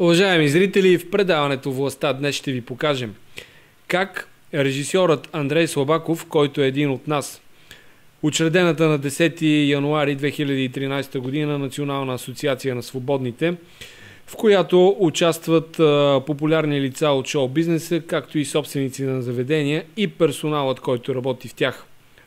Уважаеми зрители, в предаването "Властта" днес ще ви покажем как режисьорът Андрей Слабаков, който е един от нас, учредената на 10 януари 2013 година Национална асоциация на свободните, в която участват популярни лица от шоу-бизнеса, както и собственици на заведения и персоналът, който работи в тях.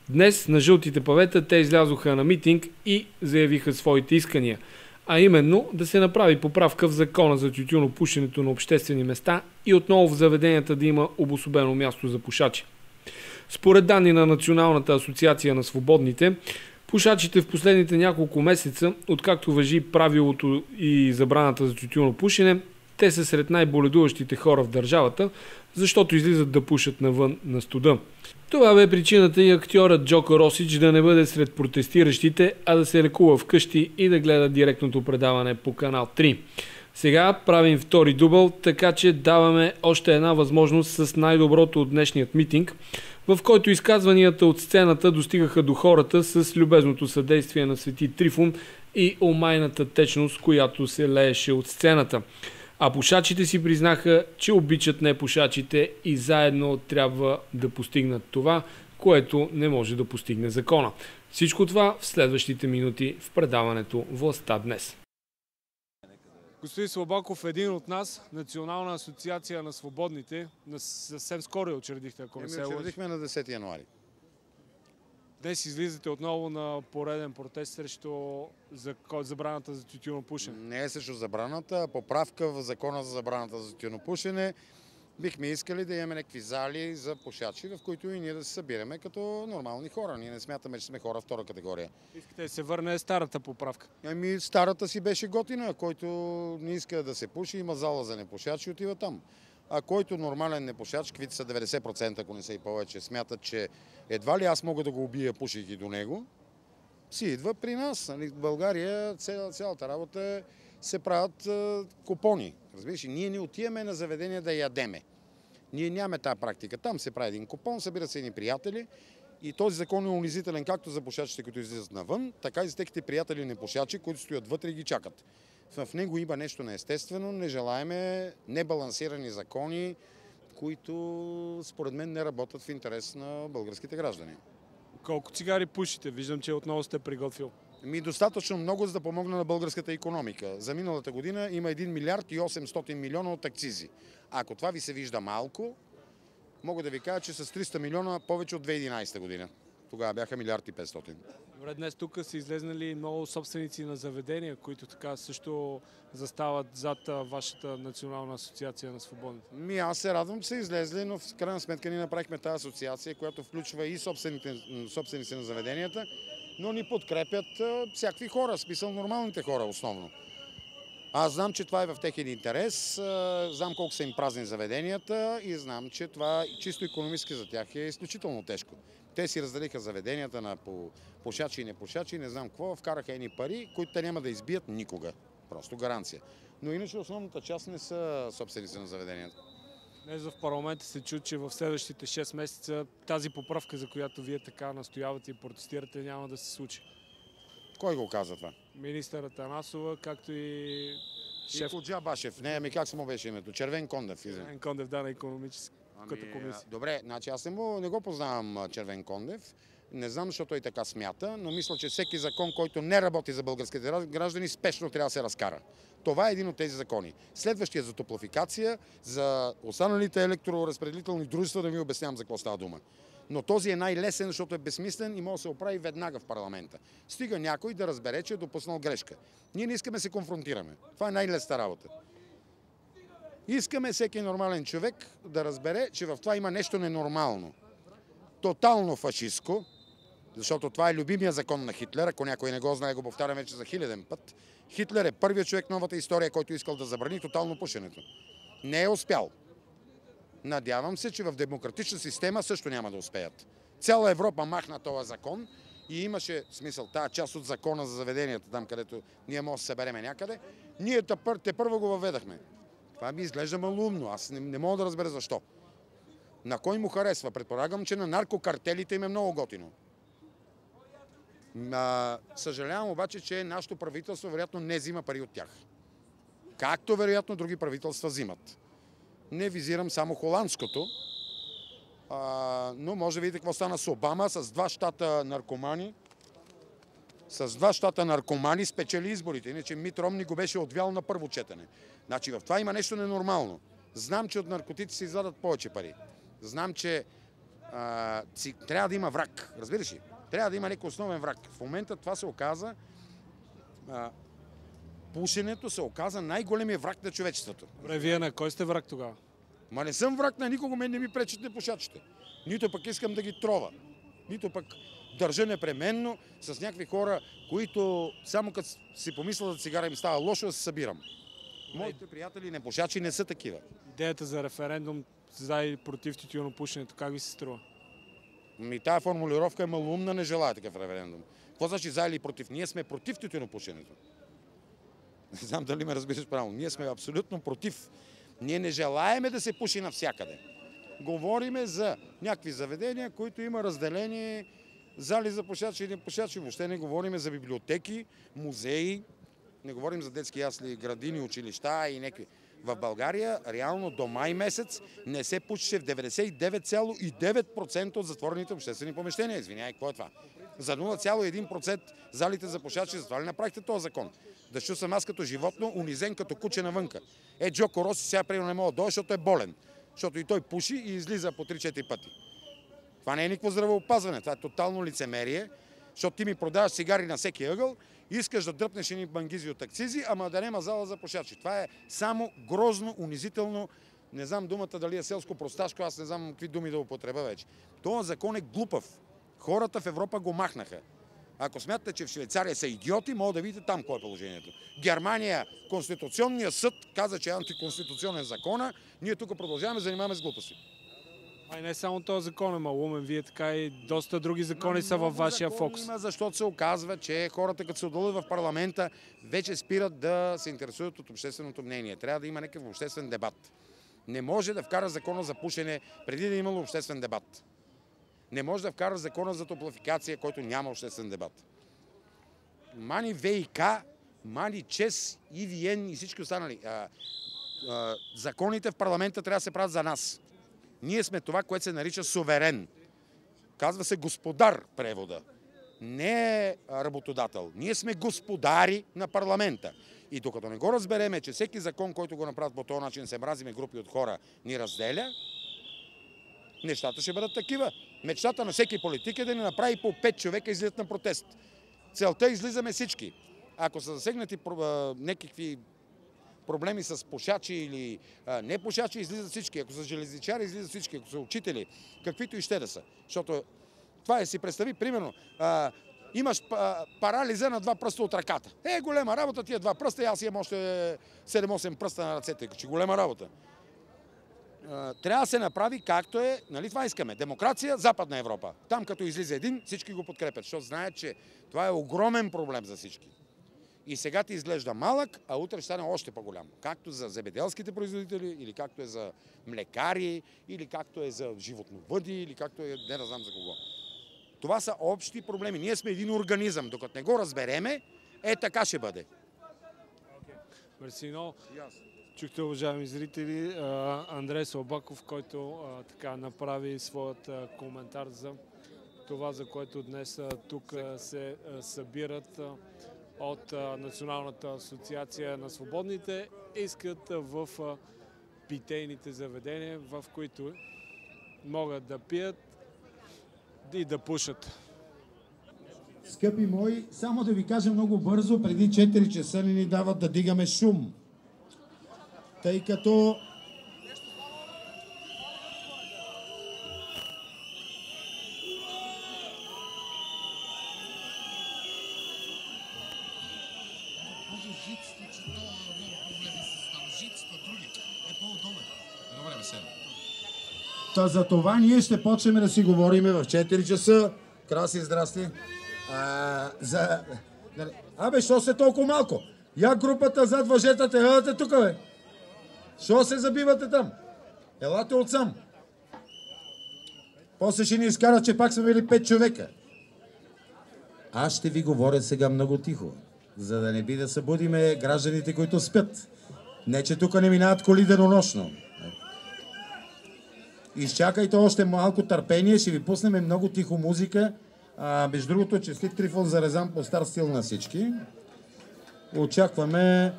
Днес на жълтите павета те излязоха на митинг и заявиха своите искания, а именно да се направи поправка в закона за тютюнопушенето на обществени места и отново в заведенията да има обособено място за пушачи. Според данни на Националната асоциация на свободните, пушачите в последните няколко месеца, откакто важи правилото и забраната за тютюнопушене, те са сред най-боледуващите хора в държавата, защото излизат да пушат навън на студа. Това бе причината и актьорът Джоко Росич да не бъде сред протестиращите, а да се лекува вкъщи и да гледа директното предаване по канал 3. Сега правим втори дубъл, така че даваме още една възможност с най-доброто от днешният митинг, в който изказванията от сцената достигаха до хората с любезното съдействие на Свети Трифон и омайната течност, която се лееше от сцената. А пушачите си признаха, че обичат непушачите и заедно трябва да постигнат това, което не може да постигне закона. Всичко това в следващите минути в предаването "Властта" днес. Господин Слабаков, един от нас, Национална асоциация на свободните, съвсем скоро я учредихте, ако не се лъжа. Учредихме на 10 януари. Днес излизате отново на пореден протест срещу забраната за тютюнопушене. Не е срещу забраната, а поправка в закона за забраната за тютюнопушене. Бихме искали да имаме някакви зали за пушачи, в които и ние да се събираме като нормални хора. Ние не смятаме, че сме хора втора категория. Искате да се върне старата поправка? Ами старата си беше готина, който не иска да се пуши, има зала за непушачи, отива там. А който нормален непушач, каквито са 90%, ако не са и повече, смятат, че едва ли аз мога да го убия, пушейки до него, си идва при нас. В България цялата работа се правят купони. Разбираш, ние не отиваме на заведение да ядеме. Ние нямаме тази практика. Там се прави един купон, събират се едни приятели и този закон е унизителен както за пушачите, които излизат навън, така и за техните приятели непушачи, които стоят вътре и ги чакат. В него има нещо неестествено, не желаеме небалансирани закони, които според мен не работят в интерес на българските граждани. Колко цигари пушите? Виждам, че отново сте приготвил. Достатъчно много, за да помогна на българската икономика. За миналата година има 1 милиард и 800 милиона от акцизи. Ако това ви се вижда малко, мога да ви кажа, че с 300 милиона повече от 2011 година. Тогава бяха 1 милиард и 500. Добре, днес тук са излезнали много собственици на заведения, които така също застават зад вашата Национална асоциация на свободните. Аз се радвам, че са излезли, но в крайна сметка ние направихме тази асоциация, която включва и собственици на заведенията, но ни подкрепят всякакви хора, смисъл нормалните хора основно. Аз знам, че това е в техен интерес, знам колко са им празни заведенията и знам, че това чисто икономически за тях е изключително тежко. Те си разделиха заведенията на пушачи и непушачи, не знам какво, вкараха едни пари, които те няма да избият никога. Просто гаранция. Но иначе основната част не са собственици на заведенията. Днес в парламента се чу, че в следващите 6 месеца тази поправка, за която вие така настоявате и протестирате, няма да се случи. Кой го каза това? Министър Атанасова, както и шеф... Ходжа Башев. Не, как само беше името? Червен Кондев. Червен Кондев, да, на икономическата комисия. Добре, значи аз не го познавам Червен Кондев. Не знам, защо той така смята, но мисля, че всеки закон, който не работи за българските граждани, спешно трябва да се разкара. Това е един от тези закони. Следващия за топлофикация, за останалите електроразпределителни дружества, да ви обяснявам за какво става дума. Но този е най-лесен, защото е безсмислен и може да се оправи веднага в парламента. Стига някой да разбере, че е допуснал грешка. Ние не искаме да се конфронтираме. Това е най-лесната работа. Искаме всеки нормален човек да разбере, че в това има нещо ненормално. Тотално фашистко, защото това е любимия закон на Хитлер. Ако някой не го знае, го повтарям вече за 1000 път. Хитлер е първият човек в новата история, който искал да забрани тотално пушенето. Не е успял. Надявам се, че в демократична система също няма да успеят. Цяла Европа махна този закон и имаше смисъл тази част от закона за заведенията, там където ние може да се събереме някъде. Ние те първо го въведахме. Това ми изглежда малумно. Аз не мога да разбера защо. На кой му харесва? Предполагам, че на наркокартелите им е много готино. Съжалявам обаче, че нашето правителство вероятно не взима пари от тях. както вероятно други правителства взимат. Не визирам само холандското, но може да видите какво стана с Обама, с 2 щата наркомани. С 2 щата наркомани спечели изборите, иначе Мит Ромни го беше отвял на първо четене. Значи в това има нещо ненормално. Знам, че от наркотици се извадат повече пари. Знам, че трябва да има враг. Разбираш ли? Трябва да има някой основен враг. В момента това се оказа, пушенето се оказа най-големия враг на човечеството. Добре, вие на кой сте враг тогава? Ма не съм враг на никого, мен не ми пречат непушачите. Нито пък искам да ги трова. Нито пък държа непременно с някакви хора, които само като си помисля за цигара им става лошо да се събирам. Моите приятели непушачи не са такива. Идеята за референдум за и против тютюнопушенето, как ви се струва? Тая формулировка е малоумна, не желая такъв референдум. Какво значи за или против? Ние сме против тютюнопушенето. Не знам дали ме разбираш правилно. Ние сме абсолютно против. Ние не желаеме да се пуши навсякъде. Говориме за някакви заведения, които има разделение зали за пушачи и непушачи. Въобще не говориме за библиотеки, музеи, не говорим за детски ясли, градини, училища и някакви. В България реално до май месец не се пушеше в 99,9% от затворените обществени помещения. Извинявай, какво е това? За 0,1% залите за пушачи, затова ли направихте този закон? Да съм аз като животно, унизен като куче навънка. Джоко Роси сега примерно не мога да дойде, защото е болен. Защото и той пуши и излиза по 3-4 пъти. Това не е никакво здравеопазване, това е тотално лицемерие, защото ти ми продаваш цигари на всеки ъгъл, искаш да дръпнеш едни бангизи от акцизи, ама да нема зала за пушачи. Това е само грозно, унизително, не знам думата дали е селско-просташко, аз не знам какви думи да употребя вече. Този закон е глупав. Хората в Европа го махнаха. Ако смятате, че в Швейцария са идиоти, мога да видите там какво е положението. Германия, Конституционният съд каза, че е антиконституционен закона, ние тук продължаваме да занимаваме с глупости. И не само този закон е малумен, вие така и доста други закони са във вашия фокус. Има, защото се оказва, че хората, като се отдалят в парламента, вече спират да се интересуват от общественото мнение. Трябва да има някакъв обществен дебат. Не може да вкара закона за пушене преди да е имало обществен дебат. Не може да вкара закона за топлофикация, който няма обществен дебат. Мани ВИК, мани ЧЕС, ИВН и всички останали. Законите в парламента трябва да се правят за нас. Ние сме това, което се нарича суверен. Казва се господар превода. Не е работодател. Ние сме господари на парламента. И докато не го разбереме, че всеки закон, който го направят по този начин, се мразиме групи от хора, ни разделя, нещата ще бъдат такива. Мечтата на всеки политик е да ни направи по 5 човека излизат на протест. Целта излизаме всички. Ако са засегнати някакви проблеми с пушачи или не пушачи, излизат всички. Ако са железничари, излизат всички. Ако са учители, каквито и ще да са. Защото това е, си представи, примерно, имаш парализа на 2 пръста от ръката. Голема работа тия 2 пръста и аз имам още 7-8 пръста на ръцете. Че голема работа. Трябва да се направи както е, нали това искаме, демокрация, Западна Европа. Там като излиза един, всички го подкрепят, защото знаят, че това е огромен проблем за всички. И сега ти изглежда малък, а утре ще стане още по-голям. Както за земеделските производители, или както е за млекари, или както е за животновъди, или както е, не да знам за кого. Това са общи проблеми. Ние сме един организъм. Докато не го разбереме, така ще бъде. Мерсино. Чухте, уважаеми зрители, Андрей Слабаков, който така направи своят коментар за това, за което днес тук се събират от Националната асоциация на свободните, искат в питейните заведения, в които могат да пият и да пушат. Скъпи мои, само да ви кажа много бързо, преди 4 часа не ни дават да дигаме шум. Тъй като за това ние ще почнем да си говорим в 4 часа. Краси, здрасти. Що се толкова малко? Я групата зад въжетата, елате тук, бе. Що се забивате там? Елате отсам. После ще ни изкара, че пак сме били 5 човека. Аз ще ви говоря сега много тихо, за да не би да събудиме гражданите, които спят. Не, че тук не минават коли денонощно. Изчакайте още малко търпение, ще ви пуснем много тихо музика. Между другото, честит Трифон Зарезан по стар стил на всички. Очакваме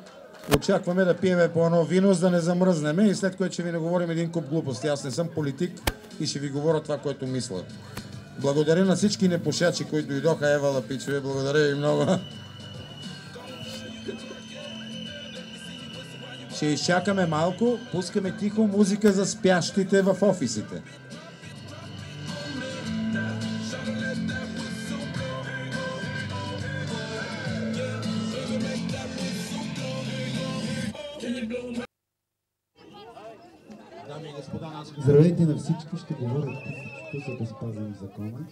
да пиеме по едно вино, за да не замръзнеме и след което ще ви наговорим един куп глупости. Аз не съм политик и ще ви говоря това, което мисля. Благодаря на всички непушачи, които дойдоха, Ева Лапичове. Благодаря ви много. Ще изчакаме малко, пускаме тихо музика за спящите в офисите. Дами и господа, здравейте на всички, ще говоря тихичко, за да спазим закона.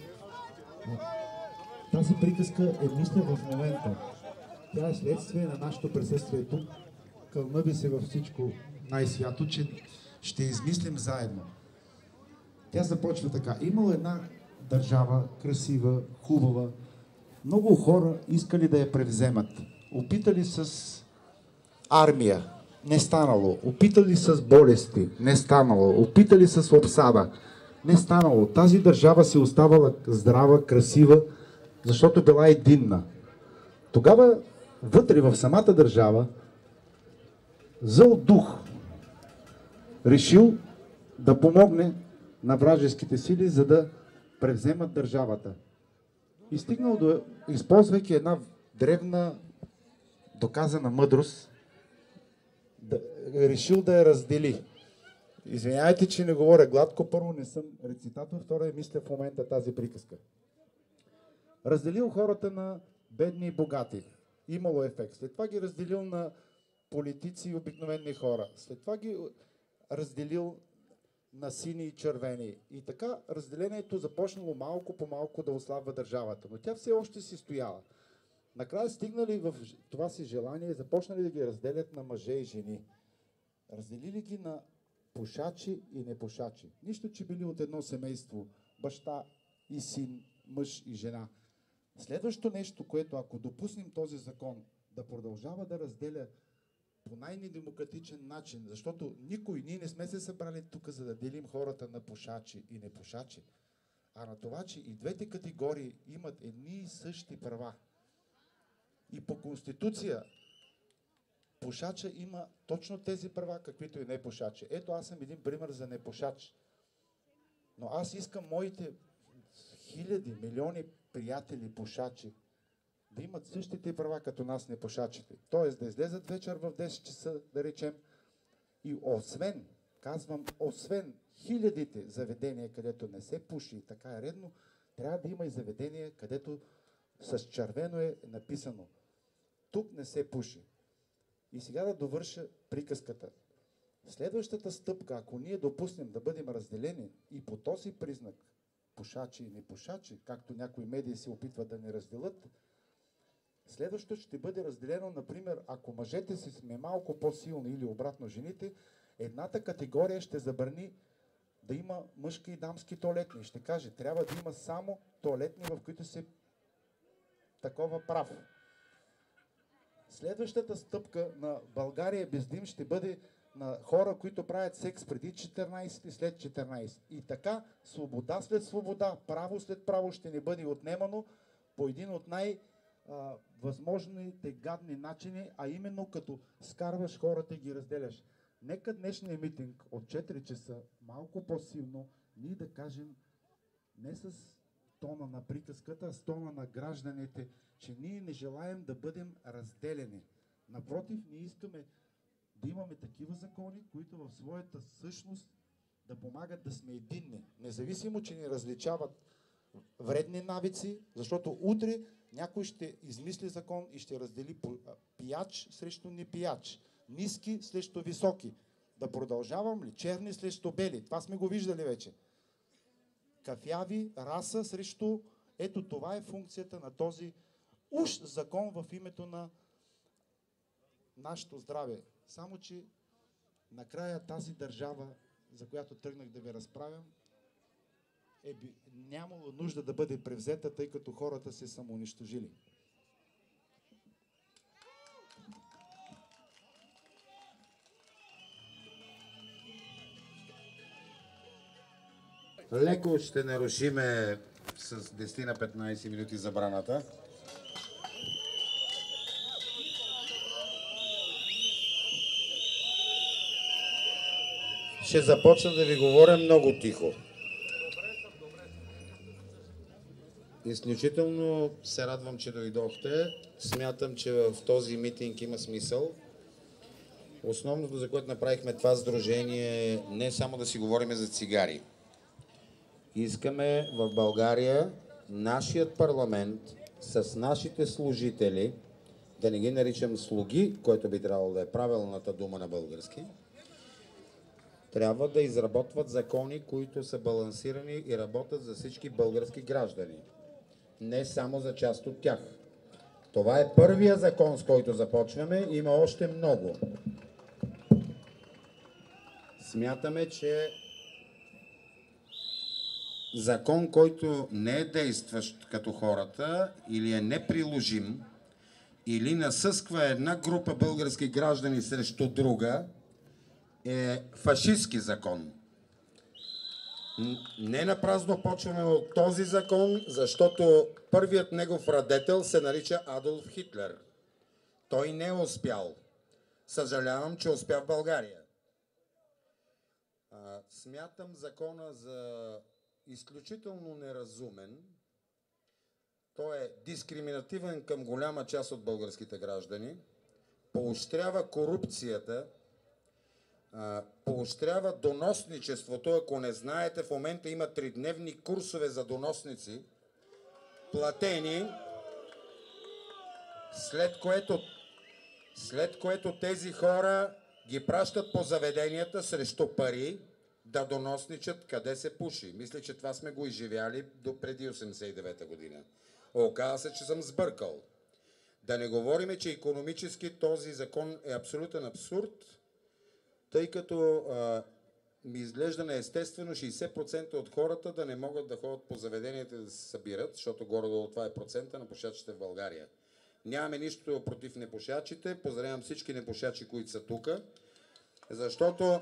Тази приказка е мисля в момента. Тя е следствие на нашето присъствие тук. Кълна би се във всичко най-свято, че ще измислим заедно. Тя започва така. Имало една държава, красива, хубава. Много хора искали да я превземат. Опитали с армия. Не станало. Опитали с болести. Не станало. Опитали с обсада. Не станало. Тази държава си оставала здрава, красива, защото била единна. Тогава вътре в самата държава зъл дух решил да помогне на вражеските сили, за да превземат държавата. И стигнал до, използвайки една древна доказана мъдрост, решил да я раздели. Извинявайте, че не говоря гладко. Първо, не съм рецитатор, второ, мисля в момента тази приказка. Разделил хората на бедни и богати. Имало ефект. След това ги разделил на политици и обикновени хора. След това ги разделил на сини и червени. И така разделението започнало малко по малко да ослабва държавата. Но тя все още си стояла. Накрая стигнали в това си желание и започнали да ги разделят на мъже и жени. Разделили ги на пушачи и непушачи. Нищо, че били от едно семейство. Баща и син, мъж и жена. Следващото нещо, което ако допуснем този закон да продължава да разделя по най-недемократичен начин, защото ние не сме се събрали тук, за да делим хората на пушачи и непушачи, а на това, че и двете категории имат едни и същи права. И по Конституция пушача има точно тези права, каквито и непушачи. Ето, аз съм един пример за непушач. Но аз искам моите хиляди, милиони приятели пушачи да имат същите права като нас непушачите. Тоест да излезат вечер в 10 часа, да речем, и освен, казвам, освен хилядите заведения, където не се пуши и така е редно, трябва да има и заведения, където с червено е написано: тук не се пуши. И сега да довърша приказката. Следващата стъпка, ако ние допуснем да бъдем разделени и по този признак, пушачи и непушачи, както някои медии се опитват да ни разделят, следващото ще бъде разделено, например, ако мъжете си сме малко по-силни или обратно жените, едната категория ще забрани да има мъжки и дамски тоалетни. Ще каже, трябва да има само тоалетни, в които се такова прав. Следващата стъпка на България без дим ще бъде на хора, които правят секс преди 14 и след 14. И така, свобода след свобода, право след право ще ни бъде отнемано по един от възможните гадни начини, а именно като скарваш хората и ги разделяш. Нека днешния митинг от 4 часа малко по-силно ние да кажем не с тона на приказката, а с тона на гражданите, че ние не желаем да бъдем разделени. Напротив, ние искаме да имаме такива закони, които в своята същност да помагат да сме единни. Независимо, че ни различават вредни навици, защото утре някой ще измисли закон и ще раздели пияч срещу непияч, ниски срещу високи. Да продължавам ли? Черни срещу бели. Това сме го виждали вече. Кафяви, раса срещу... Ето това е функцията на този уж закон в името на нашето здраве. Само, че накрая тази държава, за която тръгнах да ви разправям, нямало нужда да бъде превзета, тъй като хората се самоунищожили. Леко ще нарушиме с 10 на 15 минути забраната. Ще започна да ви говоря много тихо. Изключително се радвам, че дойдохте. Смятам, че в този митинг има смисъл. Основното, за което направихме това сдружение, е не само да си говорим за цигари. Искаме в България нашият парламент с нашите служители, да не ги наричам слуги, което би трябвало да е правилната дума на български, трябва да изработват закони, които са балансирани и работят за всички български граждани. Не само за част от тях. Това е първия закон, с който започваме. Има още много. Смятаме, че закон, който не е действащ като хората или е неприложим, или насъсква една група български граждани срещу друга, е фашистски закон. Не напразно почваме от този закон, защото първият негов радетел се нарича Адолф Хитлер. Той не е успял. Съжалявам, че успя в България. Смятам закона за изключително неразумен. Той е дискриминативен към голяма част от българските граждани, поощрява корупцията, поощрява доносничеството. Ако не знаете, в момента има 3-дневни курсове за доносници, платени, след което тези хора ги пращат по заведенията срещу пари да доносничат къде се пуши. Мисля, че това сме го изживяли до преди 89-та година. Оказва се, че съм сбъркал. Да не говорим, че икономически този закон е абсолютен абсурд, тъй като ми изглежда неестествено 60% от хората да не могат да ходят по заведенията да се събират, защото горе-долу това е процента на пушачите в България. Нямаме нищо против непушачите, поздравявам всички непушачи, които са тук, защото,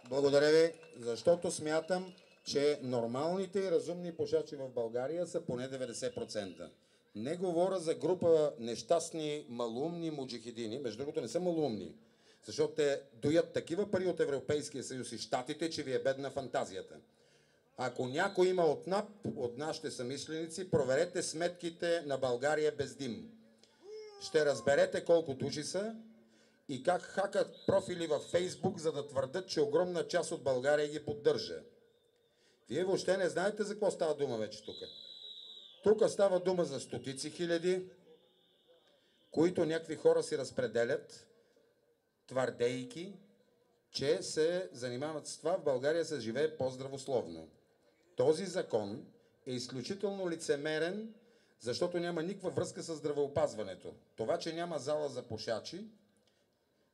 благодаря ви, защото смятам, че нормалните и разумни пушачи в България са поне 90%. Не говоря за група нещастни, малумни муджихидини, между другото не са малумни, защото те доят такива пари от Европейския съюз и щатите, че ви е бедна фантазията. Ако някой има от НАП, от нашите съмишленици, проверете сметките на България без дим. Ще разберете колко души са и как хакат профили във Фейсбук, за да твърдят, че огромна част от България ги поддържа. Вие въобще не знаете за какво става дума вече тук. Тук става дума за стотици хиляди, които някакви хора си разпределят, твърдейки, че се занимават с това, в България се живее по-здравословно. Този закон е изключително лицемерен, защото няма никаква връзка с здравеопазването. Това, че няма зала за пушачи,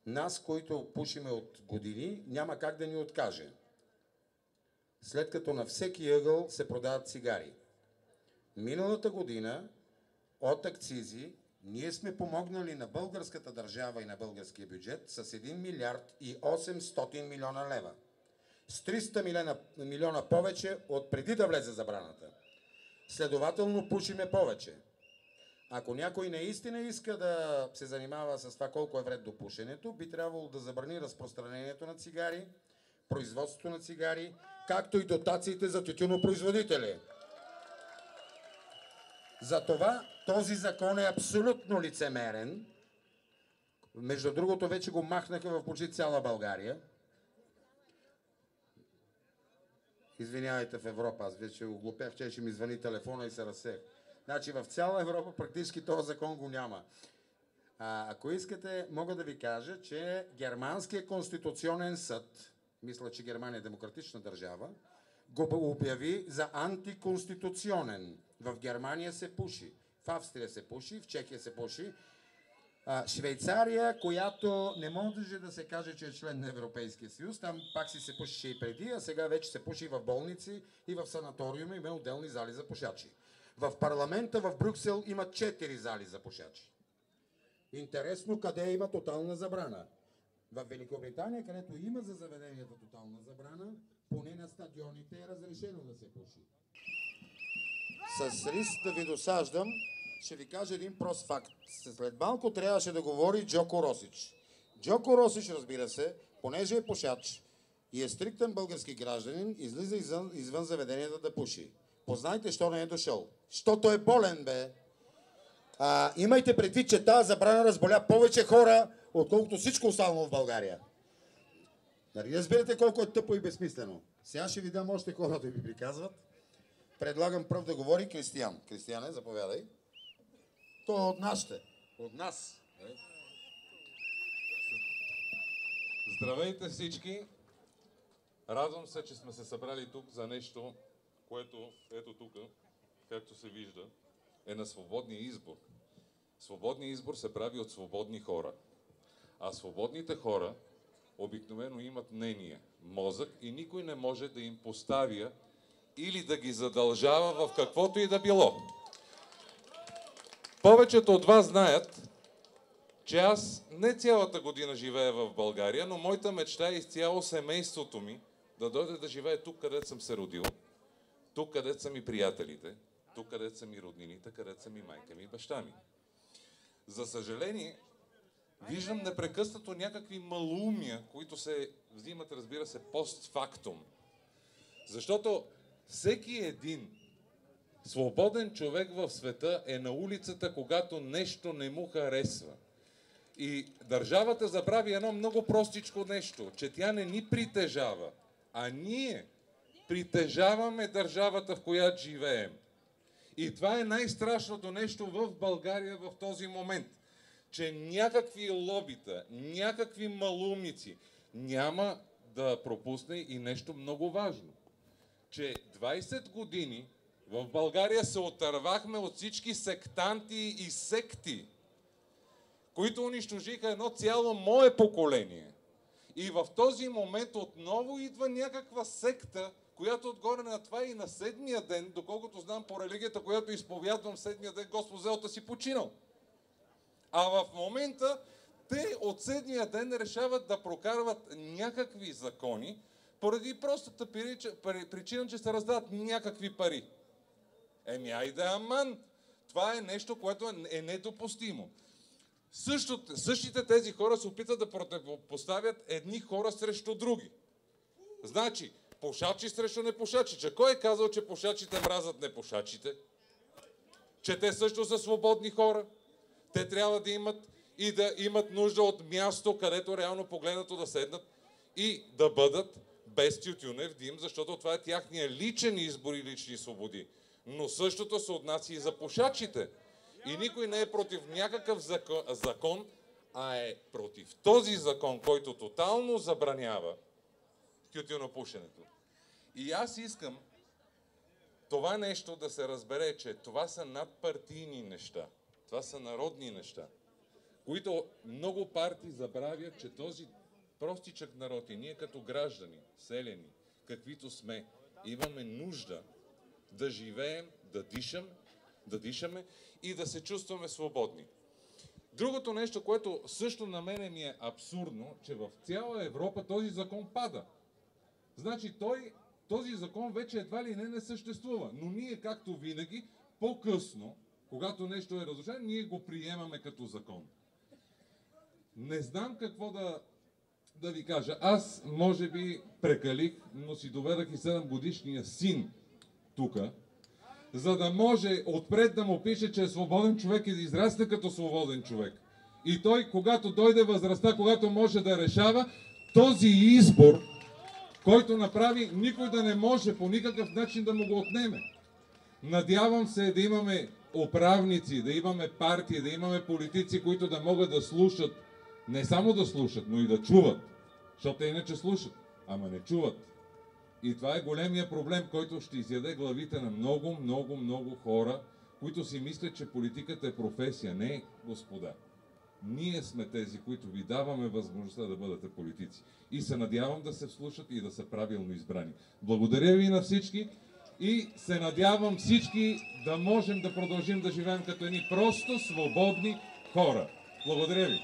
нас, които пушиме от години, няма как да ни откаже. След като на всеки ъгъл се продават цигари. Миналата година от акцизи ние сме помогнали на българската държава и на българския бюджет с 1 милиард и 800 милиона лева. С 300 милиона повече от преди да влезе забраната. Следователно пушиме повече. Ако някой наистина иска да се занимава с това колко е вредно пушенето, би трябвало да забрани разпространението на цигари, производството на цигари, както и дотациите за тютюнопроизводители. Затова този закон е абсолютно лицемерен. Между другото, вече го махнаха в почти цяла България. Извинявайте, в Европа, аз вече оглупях, че ще ми звъни телефона и се разсех. Значи в цяла Европа практически този закон го няма. Ако искате, мога да ви кажа, че Германският конституционен съд, мисля, че Германия е демократична държава, го обяви за антиконституционен. В Германия се пуши, в Австрия се пуши, в Чехия се пуши. Швейцария, която не може да се каже, че е член на Европейския съюз, там пак си се пушише и преди, а сега вече се пуши в болници и в санаториуми, има отделни зали за пушачи. В парламента в Брюксел има 4 зали за пушачи. Интересно къде има тотална забрана. В Великобритания, където има за заведенията тотална забрана, поне на стадионите е разрешено да се пуши. С риск да ви досаждам, ще ви кажа един прост факт. След малко трябваше да говори Джоко Росич. Джоко Росич, разбира се, понеже е пушач и е стриктен български гражданин, излиза извън заведенията да пуши. Познайте, що не е дошъл. Щото е болен, бе. Имайте предвид, че тази забрана разболя повече хора, отколкото всичко останало в България. Нали разбирате колко е тъпо и безсмислено? Сега ще ви дам още хора да ви приказват. Предлагам пръв да говори Кристиян. Кристияне, заповядай. То е от нашите. От нас. Здравейте всички! Радвам се, че сме се събрали тук за нещо, което ето тук, както се вижда, е на свободния избор. Свободният избор се прави от свободни хора. А свободните хора обикновено имат мнение, мозък и никой не може да им поставя или да ги задължава в каквото и да било. Повечето от вас знаят, че аз не цялата година живея в България, но моята мечта е изцяло семейството ми да дойде да живее тук, където съм се родил, тук, където са ми приятелите, тук, където са ми роднините, където са ми майка ми и баща ми. За съжаление, виждам непрекъснато някакви малумия, които се взимат, разбира се, постфактум. Защото всеки един свободен човек в света е на улицата, когато нещо не му харесва. И държавата забрави едно много простичко нещо, че тя не ни притежава, а ние притежаваме държавата, в която живеем. И това е най-страшното нещо в България в този момент, че някакви лобита, някакви малумници няма да пропусне и нещо много важно, че 20 години в България се отървахме от всички сектанти и секти, които унищожиха едно цяло мое поколение. И в този момент отново идва някаква секта, която отгоре на това и на седмия ден, доколкото знам по религията, която изповядвам, седмия ден Господ Зелта си починал. А в момента те от седмия ден решават да прокарват някакви закони, поради простата причина, че се раздават някакви пари. Айде аман! Това е нещо, което е недопустимо. Същите тези хора се опитват да противопоставят едни хора срещу други. Значи, пушачи срещу непушачи. Че кой е казал, че пушачите мразят непушачите? Че те също са свободни хора. Те трябва да имат и да имат нужда от място, където реално погледнато да седнат и да бъдат без тютюнев дим, защото това е тяхния личен избор и лични свободи. Но същото се отнася и за пушачите. И никой не е против някакъв закон, а е против този закон, който тотално забранява тютюнопушенето. И аз искам това нещо да се разбере, че това са надпартийни неща. Това са народни неща, които много партии забравят, че този простичък народ и ние като граждани, селени, каквито сме, имаме нужда да живеем, да дишаме и да се чувстваме свободни. Другото нещо, което също на мене ми е абсурдно, че в цяла Европа този закон пада. Значи този закон вече едва ли не съществува, но ние, както винаги, по-късно, когато нещо е разрушено, ние го приемаме като закон. Не знам какво да ви кажа. Аз, може би, прекалих, но си доведах и 7-годишния син тука, за да може отпред да му пише, че е свободен човек и да израсне като свободен човек. И той, когато дойде възрастта, когато може да решава, този избор, който направи, никой да не може по никакъв начин да му го отнеме. Надявам се да имаме управници, да имаме партии, да имаме политици, които да могат да слушат, не само да слушат, но и да чуват. Защото те иначе слушат, ама не чуват. И това е големия проблем, който ще изяде главите на много, много, много хора, които си мислят, че политиката е професия. Не, господа. Ние сме тези, които ви даваме възможността да бъдете политици. И се надявам да се вслушат и да са правилно избрани. Благодаря ви на всички и се надявам всички да можем да продължим да живеем като едни просто свободни хора. Благодаря ви.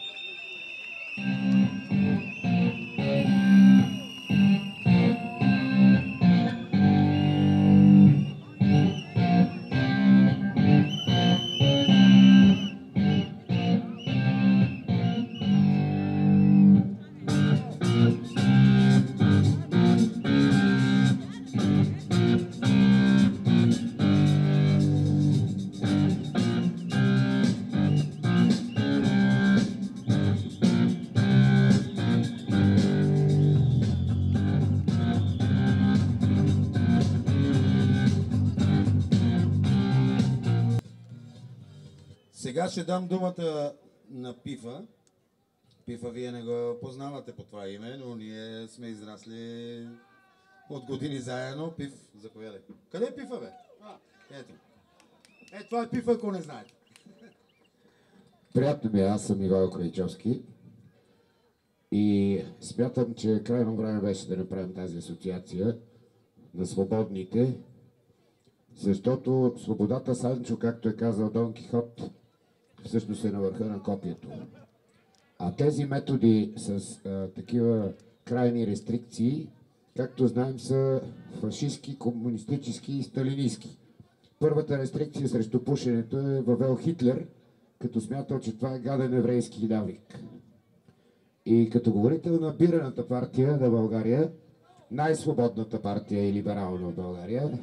Сега ще дам думата на Пифа. Пифа, вие не го познавате по това име, но ние сме израсли от години заедно. Пиф, заповядай. Къде е Пифа, бе? Ето. Това е Пифа, ако не знаете. Приятно ми е, аз съм Ивайло Крайчовски и смятам, че крайно време беше да направим тази асоциация на свободните, защото свободата, Санчо, както е казал Дон Кихот, всъщност е на върха на копието. А тези методи с такива крайни рестрикции, както знаем, са фашистски, комунистически и сталинистки. Първата рестрикция срещу пушенето е въвел Хитлер, като смятал, че това е гаден еврейски навик. И като говорител на бираната партия на България, най-свободната партия и либерална в България,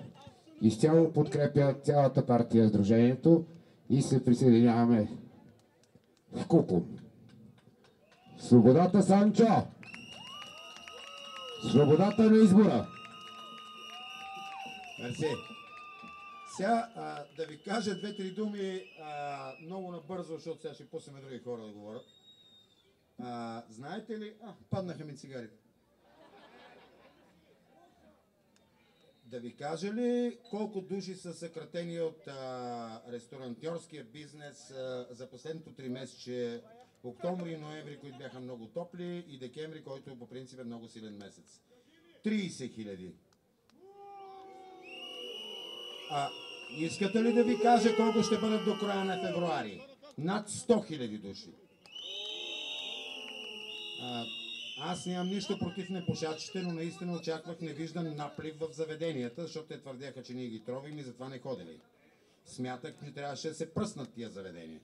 изцяло подкрепя цялата партия Сдружението и се присъединяваме в купон. Свободата, Санчо! Свободата на избора! Мерси. Сега да ви кажа две-три думи много набързо, защото сега ще пуснем други хора да говорят. Знаете ли... паднаха ми цигарите. Да ви кажа ли колко души са съкратени от ресторантьорския бизнес за последното 3 месеца? Октомври и ноември, които бяха много топли, и декември, който по принцип е много силен месец. 30 000. Искате ли да ви кажа колко ще бъдат до края на февруари? Над 100 000 души. Аз нямам нищо против непушачите, но наистина очаквах невиждан наплив в заведенията, защото те твърдяха, че ние ги тровим и затова не ходили. Смятах, че трябваше да се пръснат тия заведения.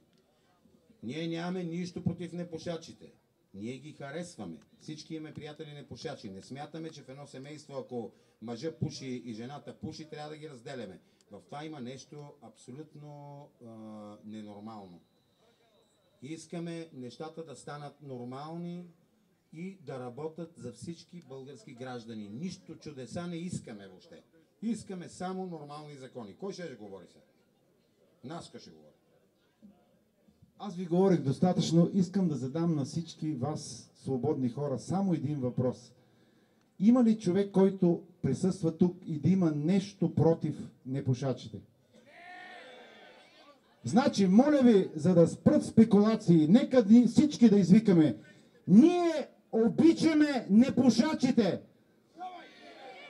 Ние нямаме нищо против непушачите. Ние ги харесваме. Всички имаме приятели непушачи. Не смятаме, че в едно семейство, ако мъжа пуши и жената пуши, трябва да ги разделяме. В това има нещо абсолютно ненормално. Искаме нещата да станат нормални и да работят за всички български граждани. Нищо чудеса не искаме въобще. Искаме само нормални закони. Кой ще говори сега? Наска ще говори. Аз ви говорих достатъчно. Искам да задам на всички вас, свободни хора, само един въпрос. Има ли човек, който присъства тук и да има нещо против непушачите? Значи, моля ви, за да спрат спекулации, нека всички да извикаме: ние обичаме непушачите!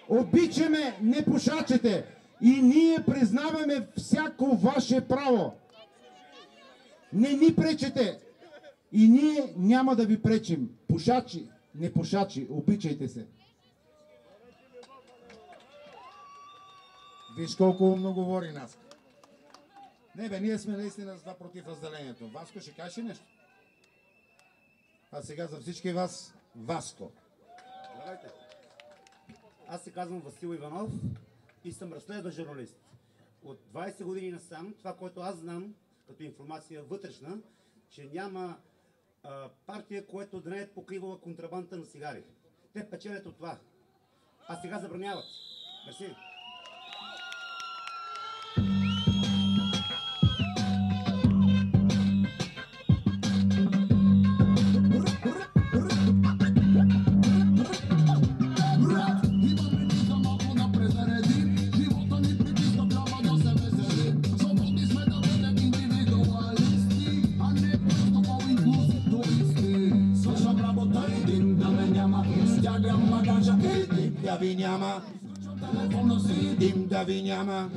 Обичаме непушачите! И ние признаваме всяко ваше право! Не ни пречете! И ние няма да ви пречим. Пушачи, непушачи, обичайте се! Виж колко умно говори нас. Не бе, ние сме наистина за това против разделението. Васко, ще кажеш нещо? А сега за всички вас, Васко. Здравейте. Аз се казвам Васил Иванов и съм разследващ журналист. От 20 години насам, това, което аз знам като информация вътрешна, че няма партия, която да не е покривала контрабанда на цигари. Те печелят от това. А сега забраняват. Мерси. Дим да ви няма. Дим да ви няма.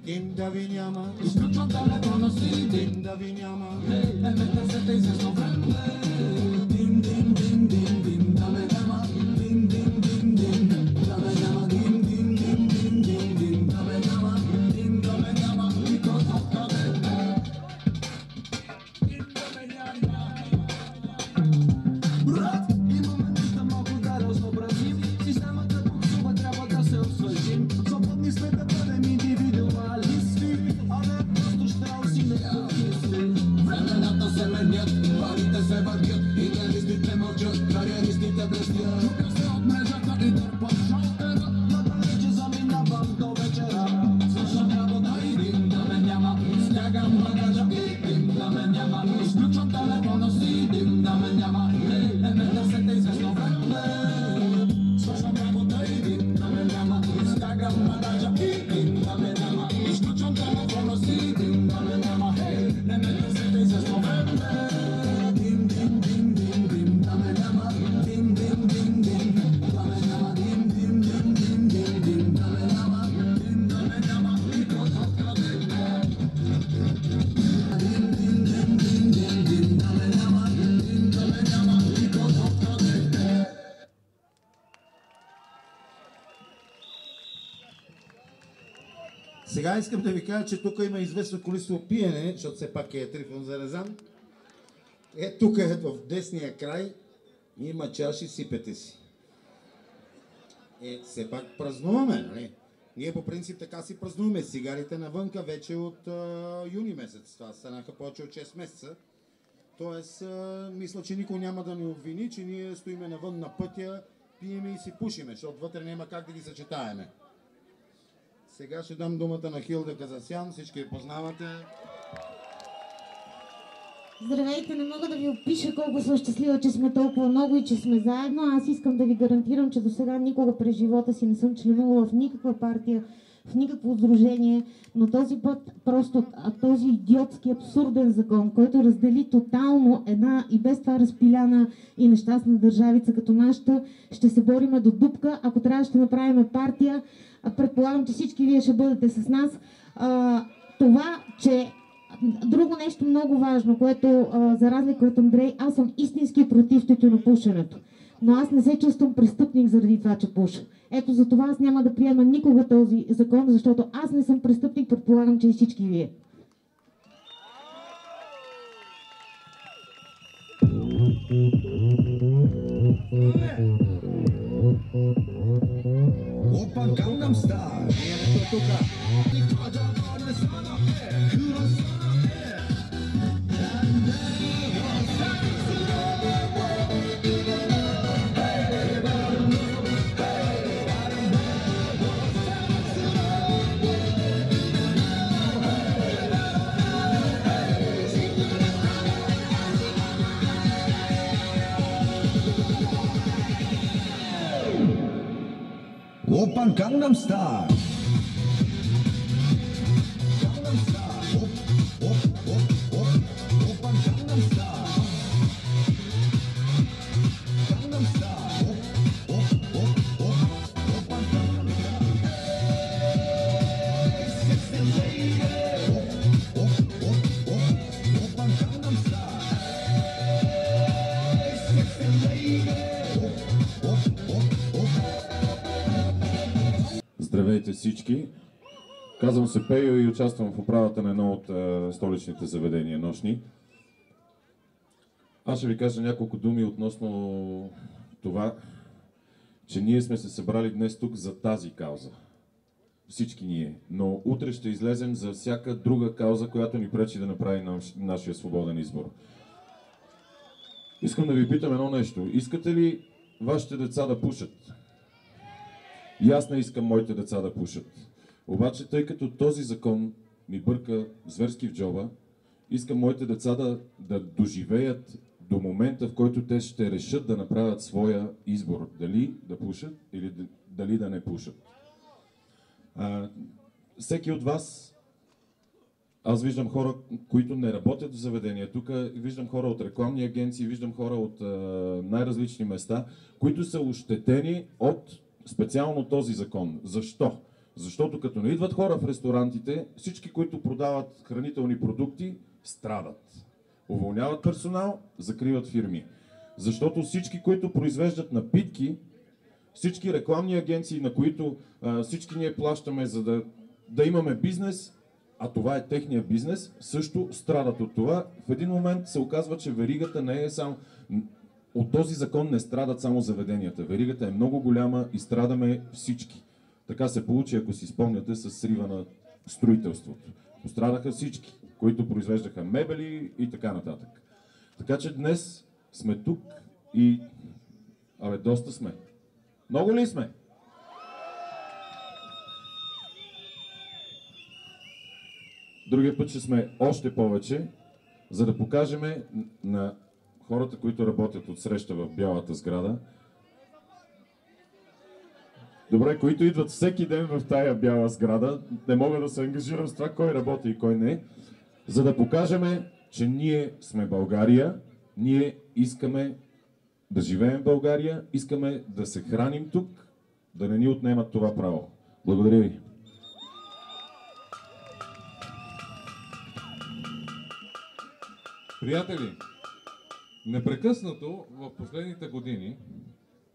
Дим да ви няма. Сега искам да ви кажа, че тук има известно количество пиене, защото все пак е Трифон Зарезан. Тук в десния край има чаши, сипете си. Все пак празнуваме, нали? Ние по принцип така си празнуваме цигарите навънка вече от юни месец. Това станаха повече от 6 месеца. Тоест, мисля, че никой няма да ни обвини, че ние стоиме навън на пътя, пиеме и си пушиме, защото вътре няма как да ги съчетаеме. Сега ще дам думата на Хилда Казасян, всички я познавате. Здравейте, не мога да ви опиша колко съм щастлива, че сме толкова много и че сме заедно. Аз искам да ви гарантирам, че до сега никога през живота си не съм членувала в никаква партия, в никакво сдружение, но този път просто този идиотски абсурден закон, който раздели тотално една и без това разпиляна и нещастна държавица като нашата, ще се бориме до дупка. Ако трябва, ще направим партия. Предполагам, че всички вие ще бъдете с нас. Това, че друго нещо много важно, което за разлика от Андрей, аз съм истински против тютюнопушенето. Но аз не се чувствам престъпник заради това, че пуша. Ето за това аз няма да приема никога този закон, защото аз не съм престъпник, предполагам, че и всички вие. Опа, Gangnam Style. Oppa Gangnam Style. Gangnam Style. Oppa Gangnam Style. Gangnam Style. Oppa Gangnam Style. Sexy lady. Oppa Gangnam Style. Sexy lady. Здравейте всички! Казвам се Пейо и участвам в управата на едно от столичните заведения нощни. Аз ще ви кажа няколко думи относно това, че ние сме се събрали днес тук за тази кауза. Всички ние. Но утре ще излезем за всяка друга кауза, която ни пречи да направим нашия свободен избор. Искам да ви питам едно нещо. Искате ли вашите деца да пушат? И аз не искам моите деца да пушат. Обаче, тъй като този закон ми бърка зверски в джоба, искам моите деца да доживеят до момента, в който те ще решат да направят своя избор. Дали да пушат или дали да не пушат. Всеки от вас, аз виждам хора, които не работят в заведения. Тук виждам хора от рекламни агенции, виждам хора от най-различни места, които са ощетени от специално този закон. Защо? Защото като не идват хора в ресторантите, всички, които продават хранителни продукти, страдат. Уволняват персонал, закриват фирми. Защото всички, които произвеждат напитки, всички рекламни агенции, на които всички ние плащаме, за да имаме бизнес, а това е техния бизнес, също страдат от това. В един момент се оказва, че веригата не е само... От този закон не страдат само заведенията. Веригата е много голяма и страдаме всички. Така се получи, ако си спомняте, с срива на строителството. Пострадаха всички, които произвеждаха мебели и така нататък. Така че днес сме тук и... доста сме. Много ли сме? Другия път ще сме още повече, за да покажем на хората, които работят от среща в бялата сграда. Добре, които идват всеки ден в тая бяла сграда, не мога да се ангажирам с това кой работи и кой не, за да покажем, че ние сме България, ние искаме да живеем в България, искаме да се храним тук, да не ни отнемат това право. Благодаря ви. Приятели, непрекъснато в последните години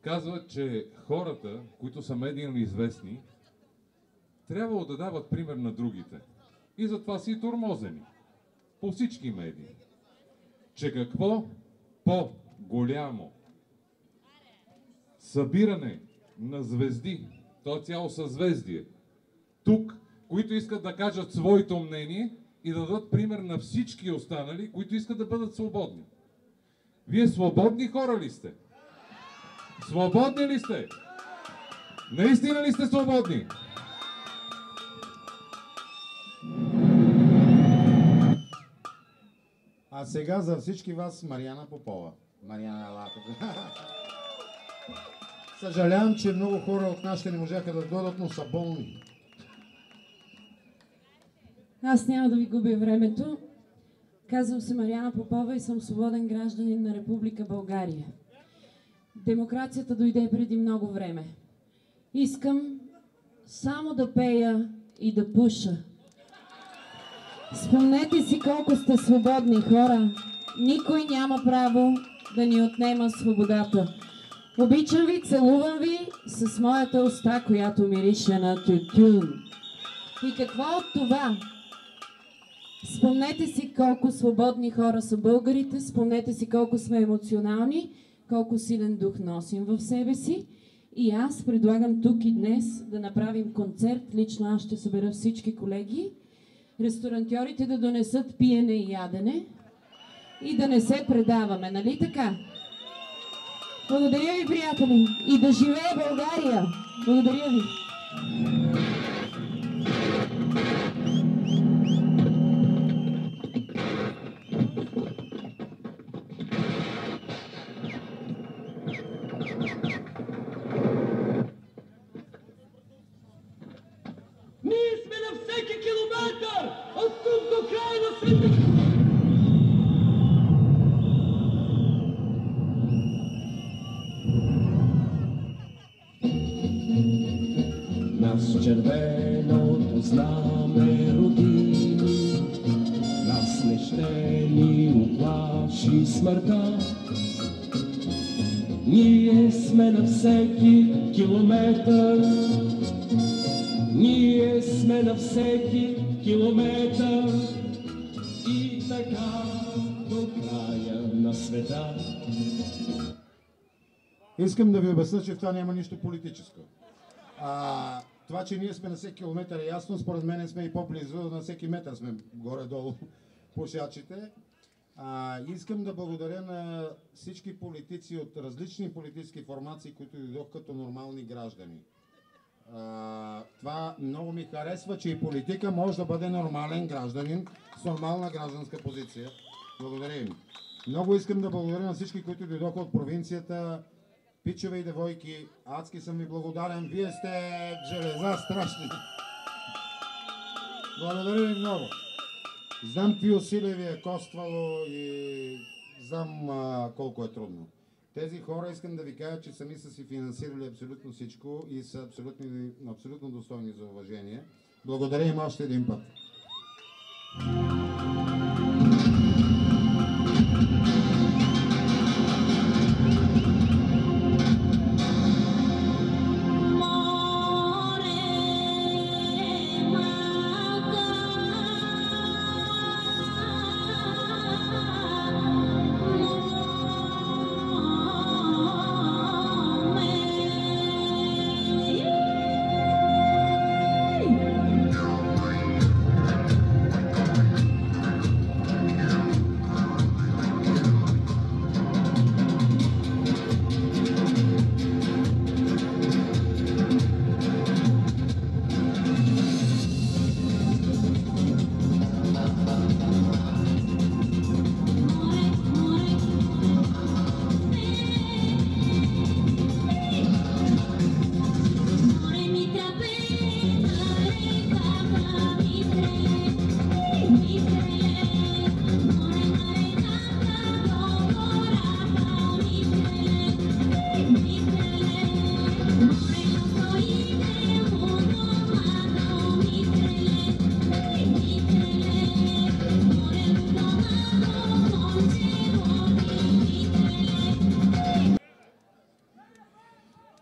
казват, че хората, които са медийно известни, трябвало да дават пример на другите. И затова си тормозени. По всички медии. Че какво по-голямо събиране на звезди, то е цяло съзвездие, тук, които искат да кажат своето мнение и да дадат пример на всички останали, които искат да бъдат свободни. Вие свободни хора ли сте? Свободни ли сте? Наистина ли сте свободни? А сега за всички вас Мариана Попова. Мариана Латова. Съжалявам, че много хора от нашите не можаха да дойдат, но са болни. Аз няма да ви губя времето. Казвам се Мариана Попова и съм свободен гражданин на Република България. Демокрацията дойде преди много време. Искам само да пея и да пуша. Спомнете си колко сте свободни хора. Никой няма право да ни отнема свободата. Обичам ви, целувам ви с моята уста, която мирише на тютюн. И какво от това? Спомнете си колко свободни хора са българите, спомнете си колко сме емоционални, колко силен дух носим в себе си. И аз предлагам тук и днес да направим концерт. Лично аз ще събера всички колеги, ресторантьорите да донесат пиене и ядене и да не се предаваме, нали така? Благодаря ви, приятели! И да живее България! Благодаря ви! Ние сме на всеки километър от тук до края на света. Нас червеното знаме роди, нас не ще ни уплаши смъртта. Ние сме на всеки километър, ние сме на всеки километър и така до края на света. Искам да ви обясня, че в това няма нищо политическо. Това, че ние сме на всеки километър е ясно, според мен сме и по-близо, на всеки метър сме горе-долу пушачите. Искам да благодаря на всички политици от различни политически формации, които дойдох като нормални граждани. Това много ми харесва, че и политика може да бъде нормален гражданин с нормална гражданска позиция. Благодаря им. Много искам да благодаря на всички, които дойдоха от провинцията. Пичове и девойки, адски съм ви благодарен. Вие сте железа страшни. Благодаря ви много. Знам какви усилия ви е коствало и знам колко е трудно. Тези хора, искам да ви кажа, че сами са си финансирали абсолютно всичко и са абсолютно достойни за уважение. Благодаря им още един път.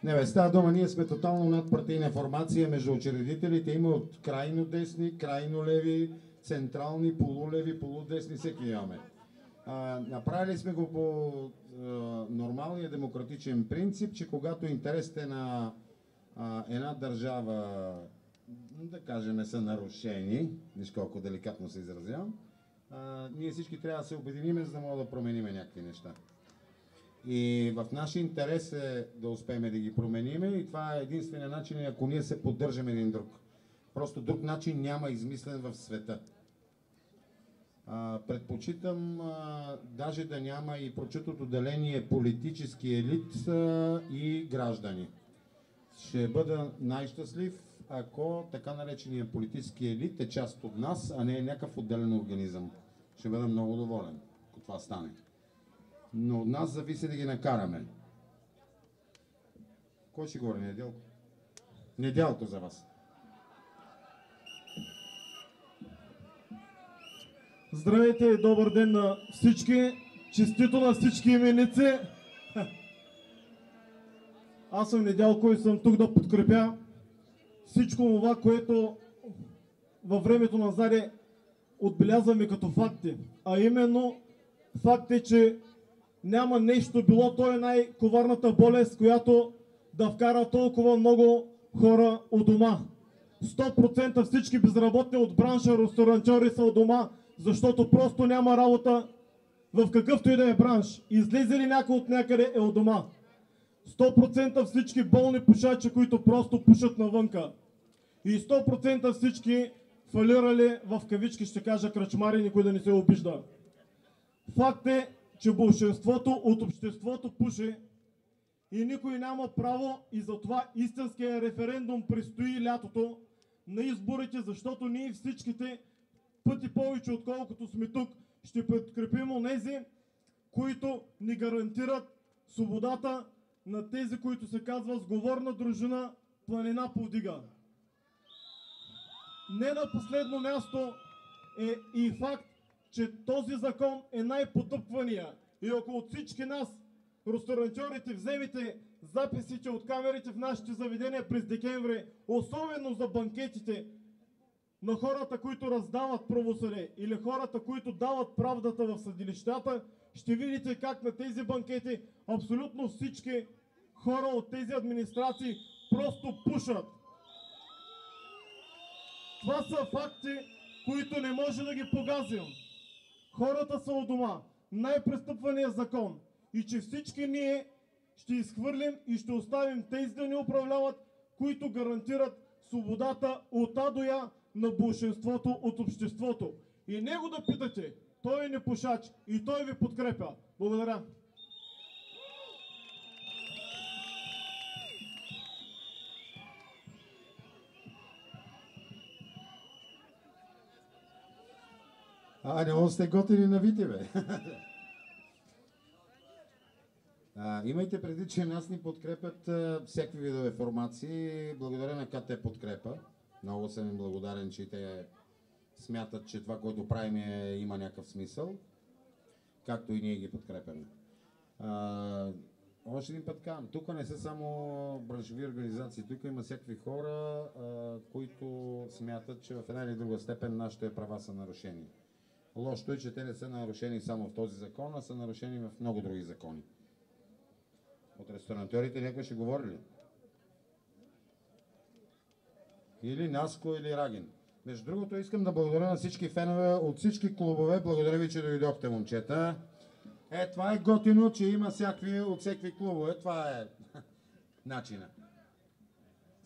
Не, става дума, ние сме тотално надпартийна формация между учредителите. Има от крайно десни, крайно леви, централни, полулеви, полудесни, всеки имаме. Направили сме го по нормалния демократичен принцип, че когато интересите на една държава, да кажем, са нарушени, виж колко деликатно се изразявам, ние всички трябва да се обединим, за да можем да променим някакви неща. И в наш интерес е да успеем да ги променим и това е единствения начин, ако ние се поддържаме един друг. Просто друг начин няма измислен в света. Предпочитам даже да няма и прочутото деление политически елит и граждани. Ще бъда най-щастлив, ако така наречения политически елит е част от нас, а не е някакъв отделен организъм. Ще бъда много доволен, ако това стане. Но от нас зависи да ги накараме. Кой ще говори? Недялко? Недялко за вас. Здравейте и добър ден на всички! Честито на всички именици! Аз съм Недялко и съм тук да подкрепя всичко това, което във времето назаде отбелязваме като факти. А именно факт е, че няма нещо, било то е най-коварната болест, която да вкара толкова много хора у дома. 100% всички безработни от бранша ресторантьори са у дома, защото просто няма работа в какъвто и да е бранш. Излезе ли някой от някъде е у дома. 100% всички болни пушачи, които просто пушат навънка. И 100% всички фалирали, в кавички ще кажа, кръчмари, никой да не се обижда. Факт е, че большинството от обществото пуши и никой няма право, и затова истинския референдум предстои лятото на изборите, защото ние всичките пъти повече отколкото сме тук ще подкрепим онези, които ни гарантират свободата, на тези, които се казва сговорна дружина планина повдига. Не на последно място е и факт, че този закон е най-потъпвания. И ако от всички нас, ресторантьорите, вземете записите от камерите в нашите заведения през декември, особено за банкетите на хората, които раздават правосъдие или хората, които дават правдата в съдилищата, ще видите как на тези банкети абсолютно всички хора от тези администрации просто пушат. Това са факти, които не може да ги погазим. Хората са у дома. Най-престъпваният закон. И че всички ние ще изхвърлим и ще оставим тези да ни управляват, които гарантират свободата от А до Я на большинството от обществото. И него да питате, той е непушач и той ви подкрепя. Благодаря. Не сте готини на вити, бе. Имайте преди, че нас ни подкрепят всякакви видове формации. Благодаря на КТ Подкрепа. Много съм им благодарен, че те смятат, че това, което правим има някакъв смисъл. Както и ние ги подкрепяме. Още един път казвам, тук не са само браншови организации, тук има всякакви хора, които смятат, че в една или друга степен нашите права са нарушени. Лошото е, че те не са нарушени само в този закон, а са нарушени в много други закони. От ресторантьорите някой ще говори ли? Или Наско, или Рагин. Между другото, искам да благодаря на всички фенове от всички клубове. Благодаря ви, че дойдохте, момчета. Това е готино, че има всякакви от всякакви клубове. Това е начина.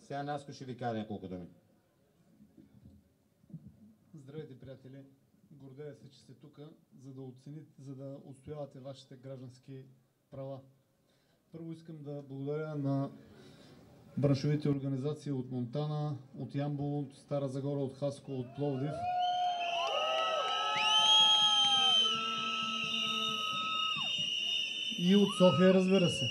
Сега Наско ще ви кажа няколко думи. Здравейте, приятели! Гордея се, че сте тук, за да отстоявате вашите граждански права. Първо искам да благодаря на браншовите организации от Монтана, от Ямбол, от Стара Загора, от Хаско, от Пловдив. И от София, разбира се.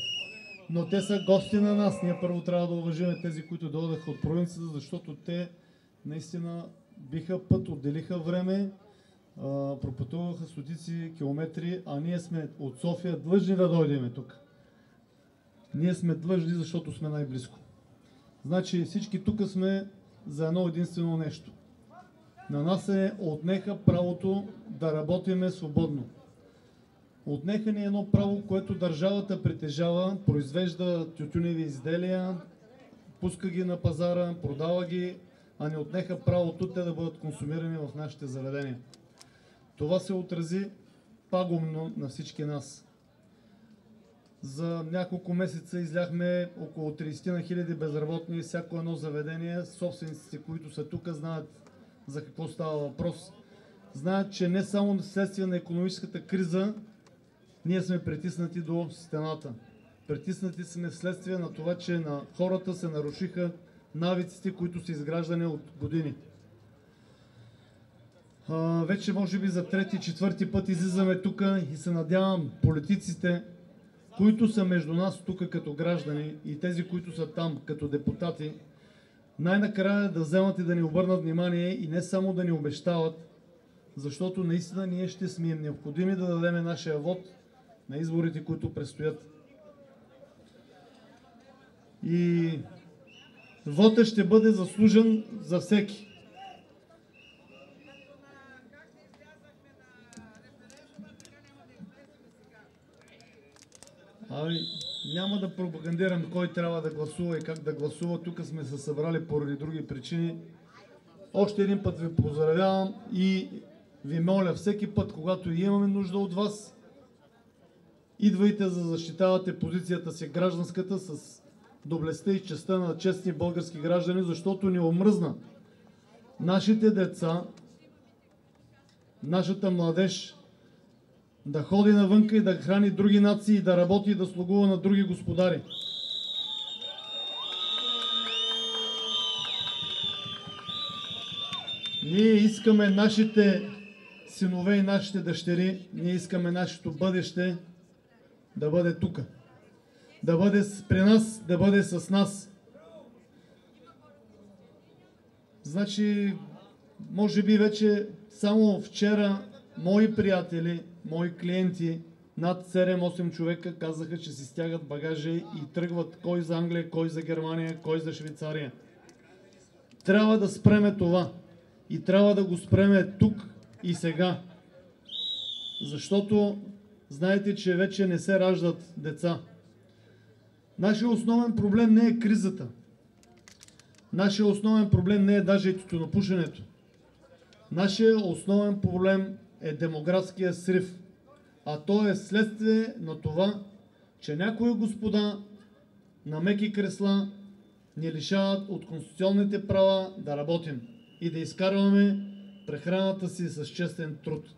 Но те са гости на нас. Ние първо трябва да уважим тези, които дойдаха от провинцията, защото те наистина биха път, отделиха време, пропътуваха стотици километри, а ние сме от София длъжни да дойдем тук. ние сме длъжни, защото сме най-близко. Значи всички тук сме за едно единствено нещо. На нас се отнеха правото да работиме свободно. Отнеха ни едно право, което държавата притежава, произвежда тютюневи изделия, пуска ги на пазара, продава ги, а ни отнеха правото те да бъдат консумирани в нашите заведения. Това се отрази пагубно на всички нас. За няколко месеца изляхме около 30 хиляди безработни, всяко едно заведение, собствениците, които са тук, знаят за какво става въпрос. Знаят, че не само следствие на икономическата криза, ние сме притиснати до стената. Притиснати сме вследствие на това, че на хората се нарушиха навиците, които са изграждани от години. Вече може би за трети, четвърти път излизаме тук и се надявам политиците, които са между нас тук като граждани и тези, които са там като депутати, най-накрая да вземат и да ни обърнат внимание и не само да ни обещават, защото наистина ние ще сме им необходими да дадем нашия вод на изборите, които предстоят. И вотът ще бъде заслужен за всеки. Няма да пропагандирам кой трябва да гласува и как да гласува. Тук сме се събрали поради други причини. Още един път ви поздравявам и ви моля всеки път, когато имаме нужда от вас, идвайте за да защитавате позицията си гражданската с доблестта и честта на честни български граждани, защото ни омръзна нашите деца, нашата младеж да ходи навънка и да храни други нации, да работи и да слугува на други господари. Ние искаме нашите синове и нашите дъщери, ние искаме нашето бъдеще да бъде тук. Да бъде при нас, да бъде с нас. Значи, може би вече само вчера мои приятели, мои клиенти, над 7-8 човека казаха, че си стягат багажа и тръгват кой за Англия, кой за Германия, кой за Швейцария. Трябва да спреме това и трябва да го спреме тук и сега. Защото знаете, че вече не се раждат деца. Нашия основен проблем не е кризата. Нашия основен проблем не е даже и тютюнопушенето. Нашия основен проблем е демографския срив. А то е следствие на това, че някои господа на меки кресла ни лишават от конституционните права да работим и да изкарваме прехраната си с честен труд.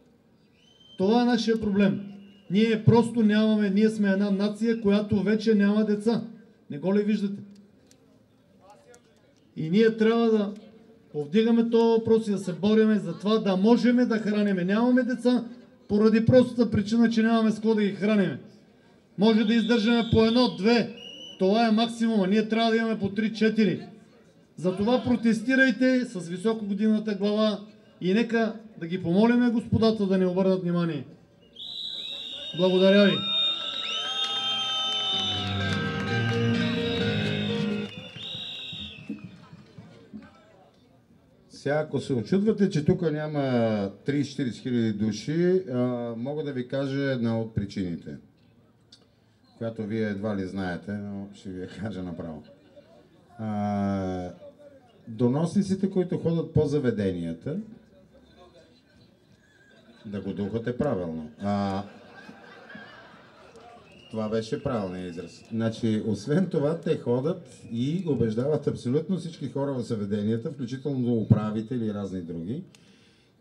Това е нашия проблем. Ние просто нямаме, ние сме една нация, която вече няма деца. Не го ли виждате? И ние трябва да повдигаме този въпрос и да се бориме за това да можем да храниме. Нямаме деца поради простата причина, че нямаме с какво да ги храниме. Може да издържаме по 1-2. Това е максимума. Ние трябва да имаме по 3-4. Затова протестирайте с високо годината глава и нека да ги помолиме господата да ни обърнат внимание. Благодаря ви. Сега, ако се очудвате, че тук няма 30-40 хиляди души, мога да ви кажа една от причините, която вие едва ли знаете, но ще ви я кажа направо. Доносниците, които ходят по заведенията, да го духате правилно. Това беше правилният израз. Значи, освен това, те ходят и убеждават абсолютно всички хора в заведенията, включително до управители и разни други,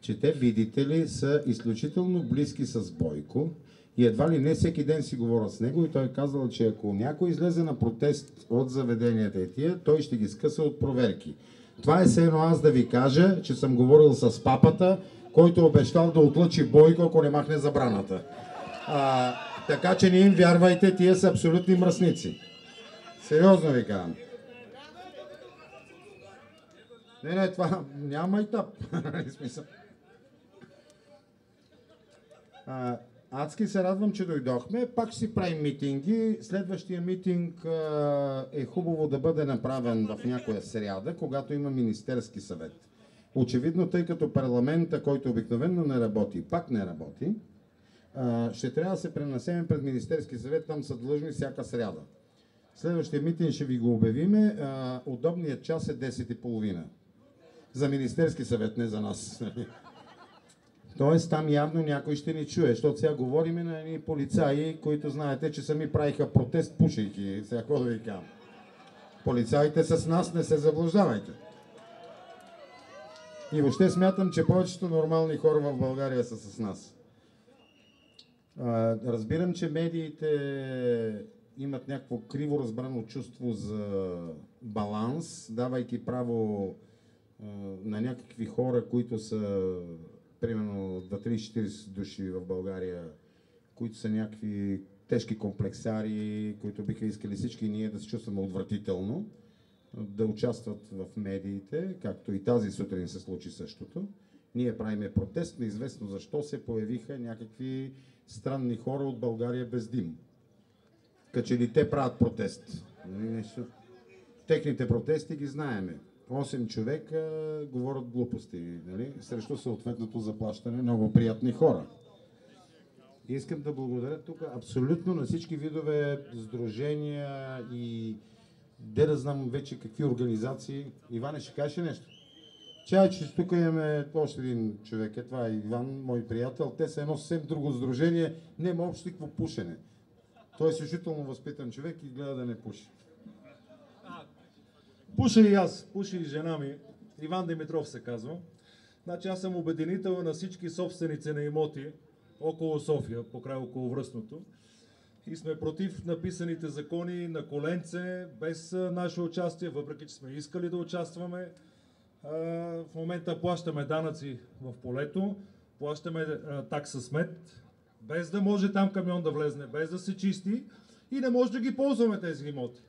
че те, видите ли, са изключително близки с Бойко и едва ли не всеки ден си говорят с него и той е казал, че ако някой излезе на протест от заведенията и тия, той ще ги скъса от проверки. Това е все едно аз да ви кажа, че съм говорил с папата, който обещал да отлъчи Бойко, ако не махне забраната. Така че не им вярвайте, тия са абсолютни мръсници. Сериозно ви казвам. Не, това няма и тъп. Адски се радвам, че дойдохме. Пак ще си правим митинги. Следващия митинг е хубаво да бъде направен в някоя сряда, когато има Министерски съвет. Очевидно, тъй като парламента, който обикновено не работи, пак не работи, ще трябва да се пренесем пред Министерски съвет, там са длъжни всяка сряда. Следващия митинг ще ви го обявиме. Удобният час е 10:30. За Министерски съвет, не за нас. Тоест там явно някой ще ни чуе, защото сега говориме на едни полицаи, които знаете, че сами правиха протест пушейки. Сега какво да ви кажа? Полицаите са с нас, не се заблуждавайте. И въобще смятам, че повечето нормални хора в България са с нас. Разбирам, че медиите имат някакво криво разбрано чувство за баланс, давайки право на някакви хора, които са примерно 2-3-40 души в България, които са някакви тежки комплексари, които биха искали всички ние да се чувстваме отвратително, да участват в медиите, както и тази сутрин се случи същото. Ние правиме протест, неизвестно защо се появиха някакви странни хора от България без дим. Каче ли те правят протест? Техните протести ги знаеме. 8 човека говорят глупости, нали? Срещу съответното заплащане, много приятни хора. Искам да благодаря тук абсолютно на всички видове сдружения и да знам вече какви организации. Иване, ще кажеш нещо? Чай, че тук имаме още един човек, това е Иван, мой приятел. Те са едно съвсем друго сдружение, няма общо никакво пушене. Той е изключително възпитан човек и гледа да не пуши. Пуша и аз, пуша и жена ми. Иван Димитров се казва. Значи аз съм обединител на всички собственици на имоти около София, покрай околовръстното. И сме против написаните закони на коленце, без наше участие, въпреки че сме искали да участваме. В момента плащаме данъци в полето, плащаме такса смет, без да може там камион да влезне, без да се чисти и не може да ги ползваме тези имоти.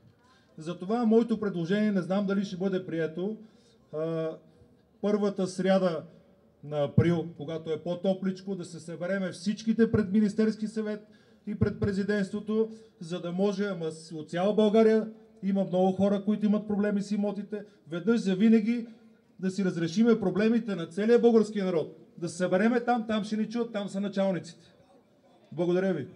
Затова моето предложение, не знам дали ще бъде прието, първата сряда на април, когато е по-топличко, да се събереме всичките пред Министерски съвет и пред президентството, за да може, ама от цяла България има много хора, които имат проблеми с имотите, веднъж за винаги да си разрешиме проблемите на целия български народ. Да се събереме там, там ще ни чуят, там са началниците. Благодаря ви.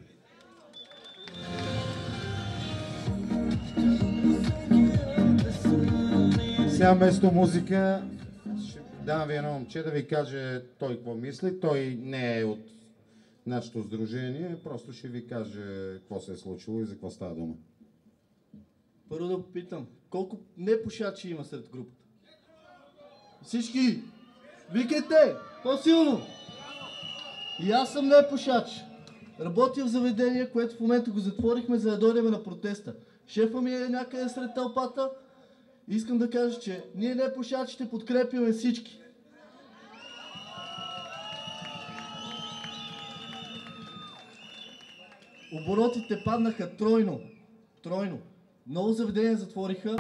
Сега вместо музика ще дам ви едно момче да ви каже той какво мисли. Той не е от нашето сдружение, просто ще ви каже какво се е случило и за какво става дума. Първо да попитам, колко непушачи има сред групата? Всички! Викайте! По-силно! И аз съм непушач. Работя в заведение, което в момента го затворихме, за да дойдем на протеста. Шефа ми е някъде сред тълпата. Искам да кажа, че ние непушачите подкрепяме всички. Оборотите паднаха тройно. Много заведения затвориха.